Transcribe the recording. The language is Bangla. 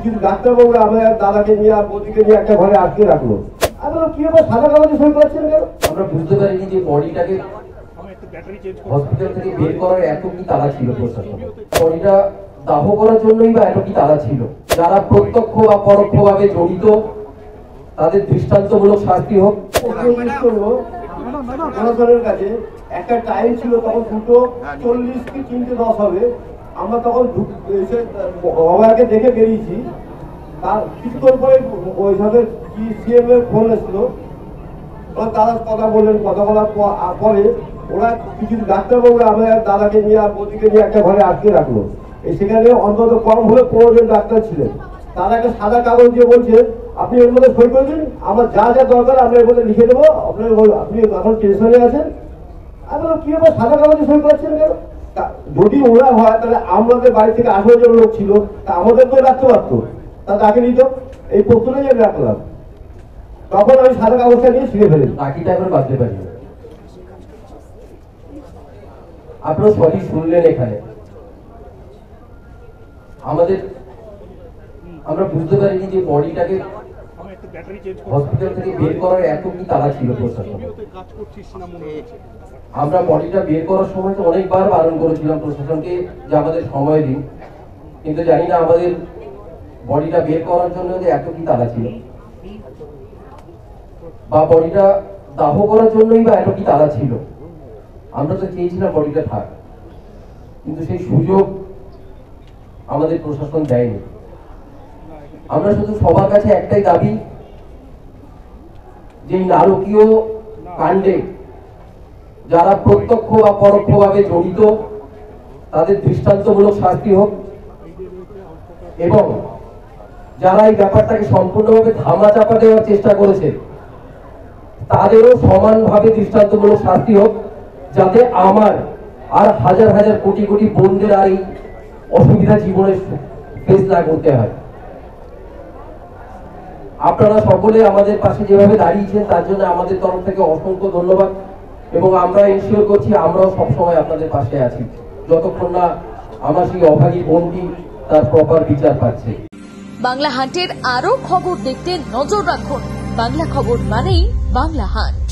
কিছু ডাক্তারবাবুরা আমার দাদাকে নিয়ে আর বৌদিকে নিয়ে একটা ঘরে আটকে রাখলো। আমি বললাম কি ব্যাপার, সাদা কাগজে সই করাচ্ছেন কেন? আমরা বুঝতে পারিনি যে বডিটাকে হসপিটাল থেকে বের করার এত কি তাড়া ছিল প্রশাসন। বডিটা দাহ করার জন্যই বা এত কি তাড়া ছিল। যারা প্রত্যক্ষ বা পরোক্ষভাবে জড়িত তাদের দৃষ্টান্তমূলক শাস্তি হোক। প্রশাসনের কাছে একটা টাইম ছিল, তখন 2:40 কি 3:10 হবে। আমরা তখন বাবাকে দেখে বেরিয়েছি। তার কিছুক্ষণ পরে ওইভাবে কি সিএম এর ফোন এসেছিল, তারা কথা বললেন। কথা বলার পরে ওরা কিছু ডাক্তারবাবুরা আমার দাদাকে নিয়ে আর বৌদিকে নিয়ে একটা ঘরে আটকে রাখলো। সেখানে অন্তত কম হলে 15 জন ডাক্তার ছিলেন। তারা একটা সাদা কাগজ দিয়ে বলছে আপনি এর মধ্যে সই করে দিন, আমার যা যা দরকার আমরা এর মধ্যে লিখে দেবো, আপনি এখন টেনশনে আছেন। আমি বললাম কি ব্যাপার, সাদা কাগজে সই করাচ্ছেন কেন? যদি ওরা হয় তাহলে আমাদের বাড়ি থেকে 18 জন লোক ছিল, তা আমাদের তো রাখতে পারতো, তা তাকে নিত। এই প্রশ্নটাই আমি রাখলাম। তখন আমি সাদা কাগজটা নিয়ে ছিঁড়ে ফেলি। বাকিটা এখন বাঁচতে পারি। আপনারা সবই শুনলেন এখানে। আমরা বুঝতে পারিনি যে বডিটাকে হসপিটাল থেকে বের করার এত কি তাড়া ছিল প্রশাসন। আমরা বডিটা বের করার সময় তো অনেকবার বারণ করেছিলাম প্রশাসনকে যে আমাদের সময় দিন, কিন্তু জানি না আমাদের বডিটা বের করার জন্য যে এত কি তাড়া ছিল, বা বডিটা দাহ করার জন্যই বা এত কি তাড়া ছিল। আমরা তো চেয়েছিলাম বডিটা থাক, কিন্তু সেই সুযোগ আমাদের প্রশাসন দেয়নি। আমরা শুধু সবার কাছে একটাই দাবি, যে নারকীয় কাণ্ডে যারা প্রত্যক্ষ বা পরোক্ষভাবে জড়িত তাদের দৃষ্টান্তমূলক শাস্তি হোক, এবং যারা এই ব্যাপারটাকে সম্পূর্ণভাবে ধামাচাপা দেওয়ার চেষ্টা করেছে তাদেরও সমানভাবে দৃষ্টান্তমূলক শাস্তি হোক, যাতে আমার আর হাজার হাজার কোটি কোটি বোনদের আর এই অসুবিধা জীবনে ফেস না করতে হয়। আপনারা সকলে আমাদের পাশে যেভাবে দাঁড়িয়েছেন তার জন্য আমাদের তরফ থেকে অসংখ্য ধন্যবাদ, এবং আমরা এনশিওর করছি আমরাও সবসময় আপনাদের পাশে আছি যতক্ষণ না আমার সেই অভাগী বোনটি তার প্রপার বিচার পাচ্ছে। বাংলা হান্টের আরো খবর দেখতে নজর রাখুন। বাংলা খবর মানেই বাংলা হান্ট।